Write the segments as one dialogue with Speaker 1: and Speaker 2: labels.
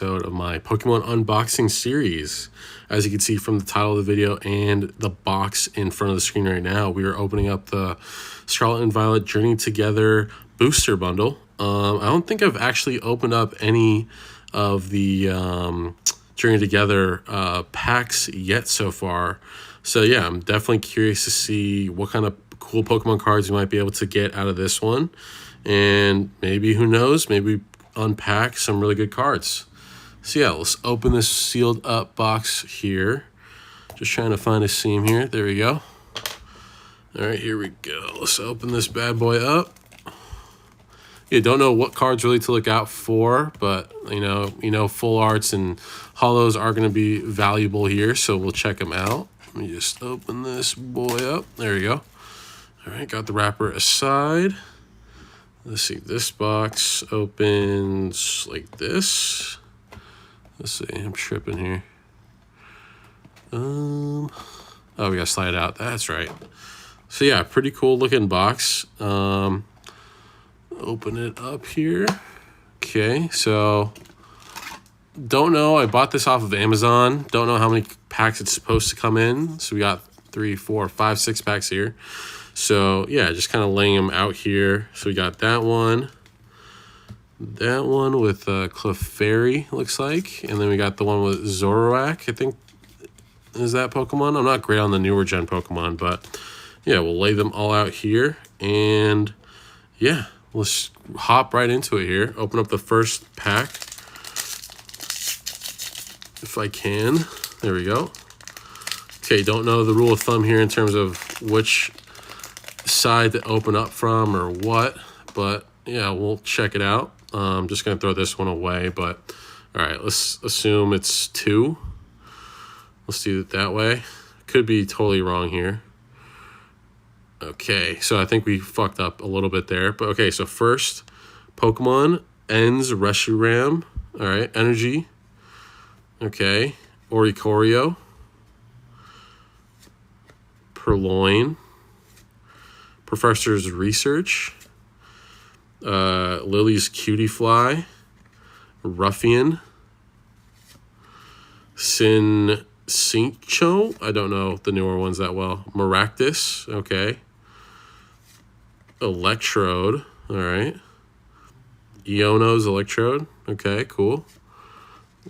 Speaker 1: Episode of my Pokemon unboxing series. As you can see from the title of the video and the box in front of the screen right now, we are opening up the Scarlet and Violet Journey Together booster bundle. I don't think I've actually opened up any of the Journey Together packs yet so far. So yeah, I'm definitely curious to see what kind of cool Pokemon cards you might be able to get out of this one. And maybe, who knows, maybe unpack some really good cards. So yeah, let's open this sealed up box here. Just trying to find a seam here. There we go. All right, here we go. Let's open this bad boy up. You don't know what cards really to look out for, but you know, full arts and holos are going to be valuable here, so we'll check them out. Let me just open this boy up. There we go. All right, got the wrapper aside. Let's see, this box opens like this. Let's see, I'm tripping here. Oh, we gotta slide it out. That's right. So yeah, pretty cool looking box. Open it up here. Okay, so don't know. I bought this off of Amazon. Don't know how many packs it's supposed to come in. So we got 3, 4, 5, 6 packs here. So yeah, just kind of laying them out here. So we got that one. That one with Clefairy, looks like. And then we got the one with Zoroark, I think. Is that Pokemon? I'm not great on the newer gen Pokemon, but yeah, we'll lay them all out here. And yeah, let's hop right into it here. Open up the first pack. If I can. There we go. Okay, don't know the rule of thumb here in terms of which side to open up from or what, but yeah, we'll check it out. I'm just gonna throw this one away, but all right, let's assume it's 2. Let's do it that way. Could be totally wrong here. Okay, so I think we fucked up a little bit there, but okay, so first Pokemon ends Reshiram. All right, Energy. Okay, Oricorio, Purloin, Professor's Research, Lily's Cutie Fly, Ruffian, Cincho, I don't know the newer ones that well, Maractus, okay, Electrode, all right, Iono's Electrode, okay, cool,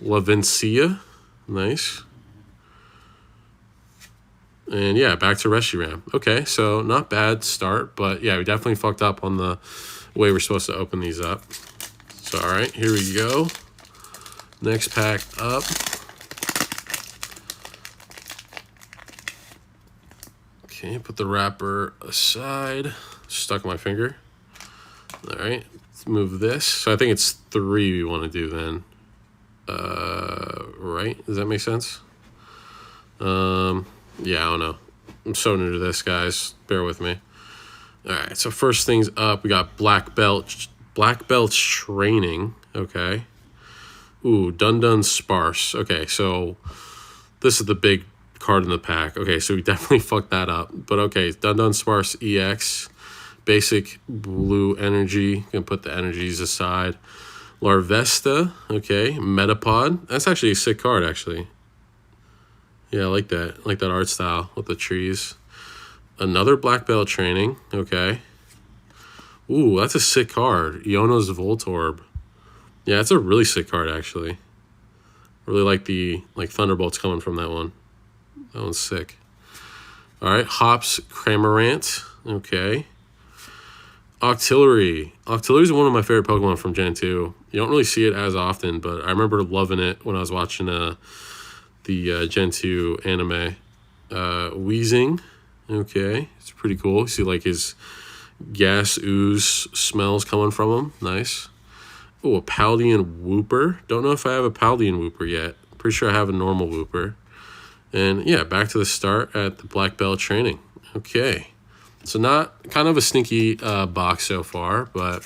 Speaker 1: Lavencia, nice. And yeah, back to Reshiram. Okay, so not bad start, but yeah, we definitely fucked up on the way we're supposed to open these up. So all right, here we go. Next pack up. Okay, put the wrapper aside. Stuck my finger. All right, let's move this. So I think it's 3 we want to do then. Right? Does that make sense? Yeah, I don't know. I'm so new to this, guys. Bear with me. All right, so first things up, we got Black Belt Training. Okay. Ooh, Dundun Sparse. Okay, so this is the big card in the pack. Okay, so we definitely fucked that up. But okay, Dundun Sparse EX. Basic blue energy. Gonna put the energies aside. Larvesta. Okay, Metapod. That's actually a sick card, actually. Yeah, I like that. I like that art style with the trees. Another Black Belt Training. Okay. Ooh, that's a sick card. Iono's Voltorb. Yeah, it's a really sick card, actually. Really like the Thunderbolts coming from that one. That one's sick. All right, Hops Cramorant. Okay. Octillery. Octillery is one of my favorite Pokemon from Gen 2. You don't really see it as often, but I remember loving it when I was watching the Gen 2 anime. Wheezing. Okay, it's pretty cool. You see like his gas ooze smells coming from him. Nice. Oh, a Paldean Wooper. Don't know if I have a Paldean Wooper yet. Pretty sure I have a normal Wooper. And yeah, back to the start at the Black Belt Training. Okay. So not kind of a sneaky box so far, but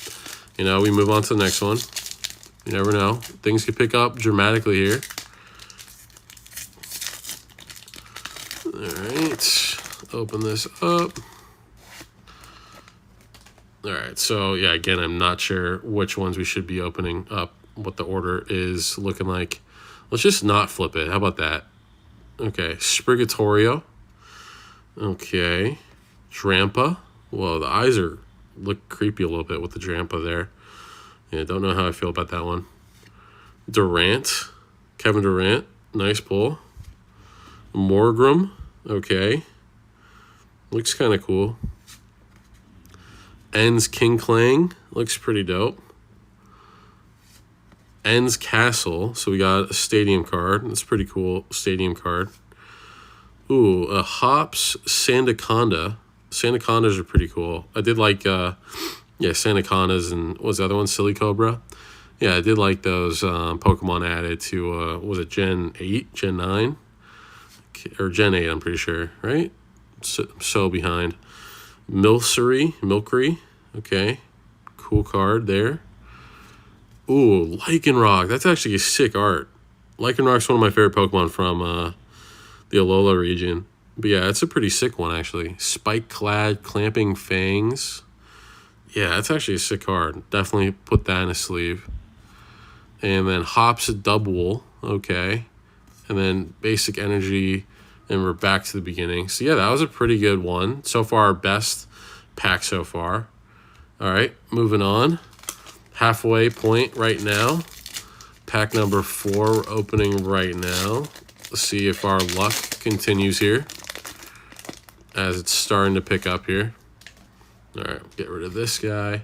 Speaker 1: you know, we move on to the next one. You never know. Things could pick up dramatically here. All right, open this up. All right, so yeah, again, I'm not sure which ones we should be opening up what the order is looking like. Let's just not flip it. How about that? Okay, Sprigatorio. Okay, Drampa. Whoa, the eyes look creepy a little bit with the Drampa there. Yeah, don't know how I feel about that one. Durant. Kevin Durant. Nice pull. Morgram. Okay. Looks kind of cool. Ends King Klang. Looks pretty dope. Ends Castle. So we got a stadium card. That's pretty cool stadium card. Ooh, a Hops Sandaconda. Sandacondas are pretty cool. I did like, Sandacondas and what was the other one? Silly Cobra. Yeah, I did like those Pokemon added to, was it Gen 8, Gen 9? Or Gen 8, I'm pretty sure, right? So behind. Milcery. Okay. Cool card there. Ooh, Lycanroc. That's actually a sick art. Lycanroc's one of my favorite Pokemon from the Alola region. But yeah, it's a pretty sick one, actually. Spike-clad Clamping Fangs. Yeah, that's actually a sick card. Definitely put that in a sleeve. And then Hops Double. Okay. And then Basic Energy. And we're back to the beginning. So yeah, that was a pretty good one. So far, our best pack so far. All right, moving on. Halfway point right now. Pack number 4 we're opening right now. Let's see if our luck continues here. As it's starting to pick up here. All right, get rid of this guy.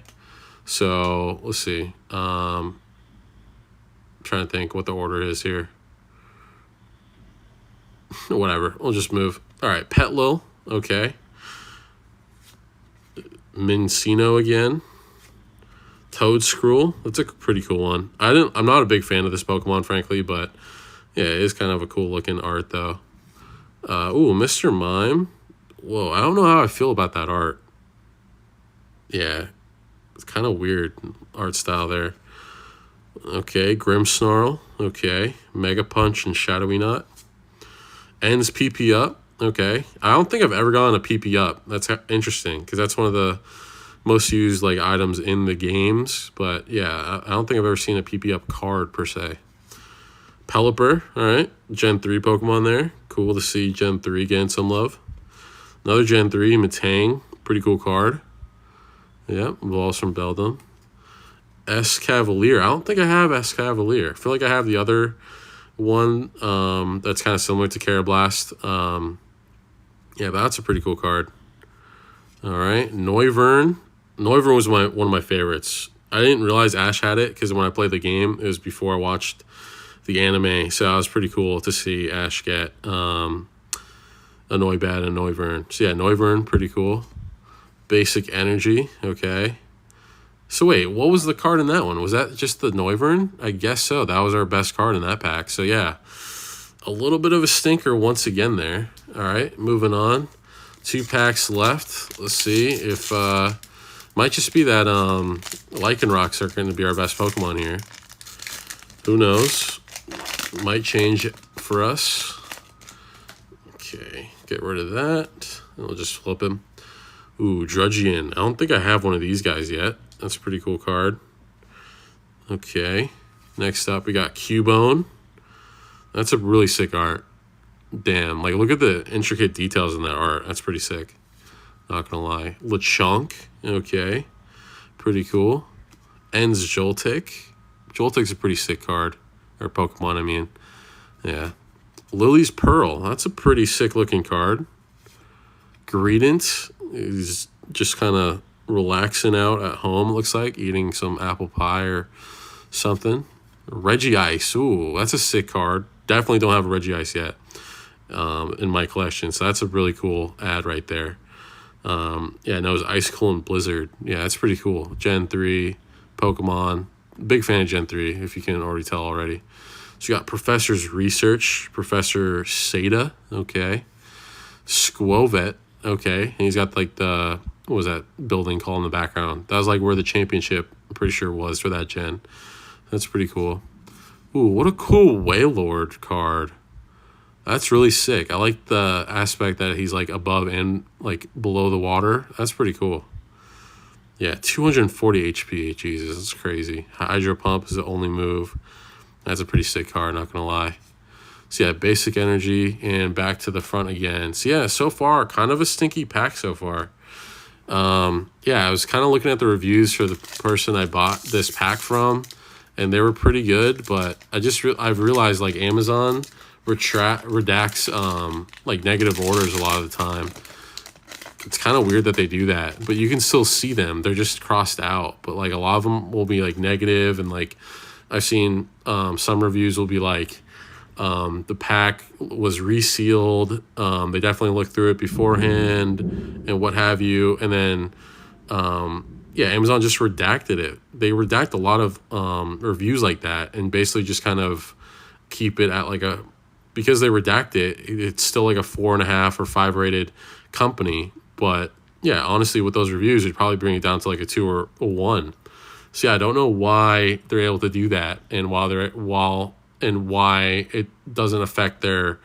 Speaker 1: So let's see. Trying to think what the order is here. Whatever, we'll just move. All right, Petlil. Okay. Mincino again. Toedscruel. That's a pretty cool one. I'm not a big fan of this Pokemon, frankly, but yeah, it is kind of a cool looking art though. Ooh, Mr. Mime. Whoa, I don't know how I feel about that art. Yeah, it's kind of weird art style there. Okay, Grimmsnarl. Okay, Mega Punch and Shadowy Knot. Ends PP Up. Okay, I don't think I've ever gotten a PP Up. That's interesting because that's one of the most used like items in the games. But yeah, I don't think I've ever seen a PP Up card per se. Pelipper. All right, Gen 3 Pokemon there. Cool to see Gen 3 getting some love. Another Gen 3 Metang. Pretty cool card. Yeah, Evolves from Beldum. Escavalier. I don't think I have Escavalier. I feel like I have the other one that's kind of similar to Carablast. Yeah, but that's a pretty cool card. All right, Noivern. Noivern was one of my favorites. I didn't realize Ash had it because when I played the game, it was before I watched the anime. So it was pretty cool to see Ash get a Noibat and Noivern. So yeah, Noivern, pretty cool. Basic Energy, okay. So wait, what was the card in that one? Was that just the Noivern? I guess so. That was our best card in that pack. So yeah, a little bit of a stinker once again there. All right, moving on. 2 packs left. Let's see if might just be that Lycanrocs are going to be our best Pokemon here. Who knows? Might change it for us. Okay, get rid of that. And we'll just flip him. Ooh, Drudgeon. I don't think I have one of these guys yet. That's a pretty cool card. Okay. Next up, we got Cubone. That's a really sick art. Damn, like look at the intricate details in that art. That's pretty sick. Not gonna lie. Lechonk. Okay. Pretty cool. Ends Joltik. Joltik's a pretty sick card. Or Pokemon, I mean. Yeah. Lily's Pearl. That's a pretty sick looking card. Greedent is just kind of relaxing out at home, it looks like. Eating some apple pie or something. Regice. Ooh, that's a sick card. Definitely don't have a Regice yet in my collection. So that's a really cool ad right there. Yeah, no, it's Icicle and Blizzard. Yeah, that's pretty cool. Gen 3, Pokemon. Big fan of Gen 3, if you can already tell already. So you got Professor's Research, Professor Seda, okay. Squovet, okay. And he's got like the, what was that building called in the background? That was like where the championship, I'm pretty sure, was for that gen. That's pretty cool. Ooh, what a cool Wailord card. That's really sick. I like the aspect that he's like above and like below the water. That's pretty cool. Yeah, 240 HP. Jesus, that's crazy. Hydro Pump is the only move. That's a pretty sick card, not going to lie. So yeah, basic energy and back to the front again. So yeah, so far, kind of a stinky pack so far. Yeah, I was kind of looking at the reviews for the person I bought this pack from, and they were pretty good, but I've realized like Amazon redacts like negative orders a lot of the time. It's kind of weird that they do that, but you can still see them. They're just crossed out, but like a lot of them will be like negative, and like I've seen some reviews will be like the pack was resealed. They definitely looked through it beforehand and what have you, and then yeah, Amazon just redacted it. They redact a lot of reviews like that and basically just kind of keep it at like because they redact it, it's still like a 4.5 or 5 rated company. But yeah, honestly, with those reviews, you'd probably bring it down to like a 2 or a 1. So yeah, I don't know why they're able to do that, and why it doesn't affect their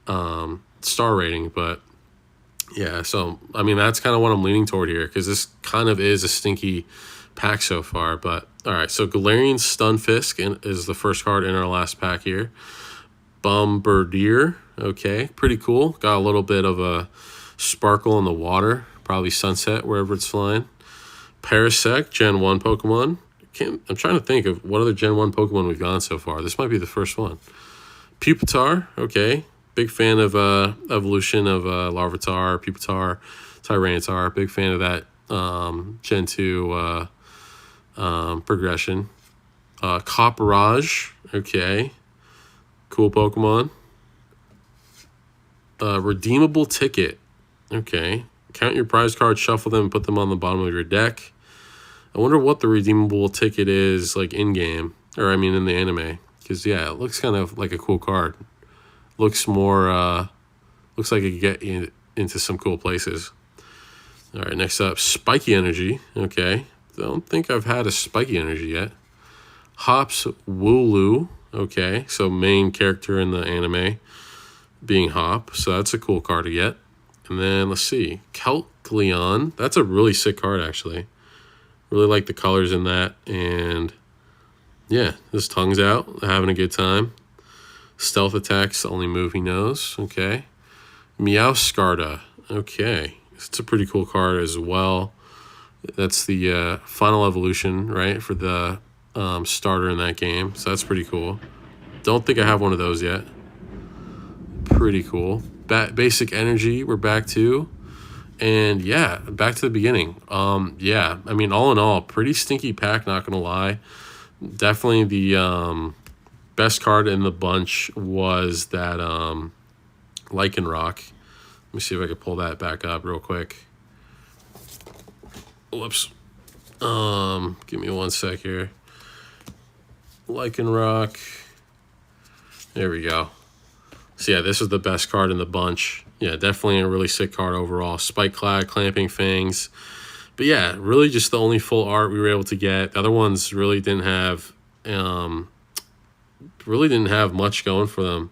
Speaker 1: star rating. But yeah, so I mean that's kind of what I'm leaning toward here, because this kind of is a stinky pack so far. But all right, so Galarian Stunfisk is the first card in our last pack here. Bombardier, okay, pretty cool. Got a little bit of a sparkle in the water, probably sunset wherever it's flying. Parasect, Gen 1 Pokemon. I'm trying to think of what other Gen 1 Pokemon we've gone so far. This might be the first one. Pupitar, okay. Big fan of evolution of Larvitar, Pupitar, Tyranitar. Big fan of that Gen 2 progression. Copperage, okay. Cool Pokemon. Redeemable Ticket, okay. Count your prize cards, shuffle them, and put them on the bottom of your deck. I wonder what the redeemable ticket is like in game, or I mean in the anime, because yeah, it looks kind of like a cool card. Looks more, looks like it could get into some cool places. All right, next up, Spiky Energy. Okay, don't think I've had a Spiky Energy yet. Hops Wooloo. Okay, so main character in the anime being Hop, so that's a cool card to get. And then let's see, Kelkleon. That's a really sick card actually. Really like the colors in that, and yeah, his tongue's out, having a good time. Stealth Attack's the only move he knows. Okay. Meowscarda. Okay. It's a pretty cool card as well. That's the final evolution, right, for the starter in that game. So that's pretty cool. Don't think I have one of those yet. Pretty cool. Basic Energy, we're back to. And yeah, back to the beginning. Yeah, I mean, all in all, pretty stinky pack, not going to lie. Definitely the best card in the bunch was that Lycanroc. Let me see if I can pull that back up real quick. Whoops. Give me 1 sec here. Lycanroc. There we go. So yeah, this is the best card in the bunch. Yeah, definitely a really sick card overall. Spike Clad, Clamping Fangs. But yeah, really just the only full art we were able to get. The other ones really didn't have much going for them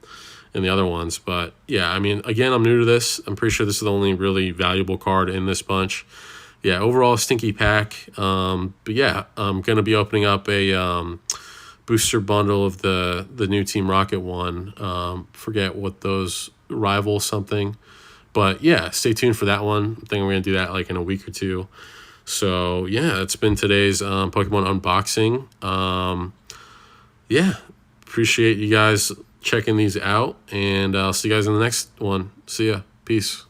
Speaker 1: in the other ones. But yeah, I mean, again, I'm new to this. I'm pretty sure this is the only really valuable card in this bunch. Yeah, overall stinky pack. But yeah, I'm going to be opening up a booster bundle of the new Team Rocket one. Forget what those rival something. But yeah, stay tuned for that one. I think we're going to do that like in a week or two. So yeah, that's been today's Pokemon unboxing. Yeah, appreciate you guys checking these out, and I'll see you guys in the next one. See ya. Peace.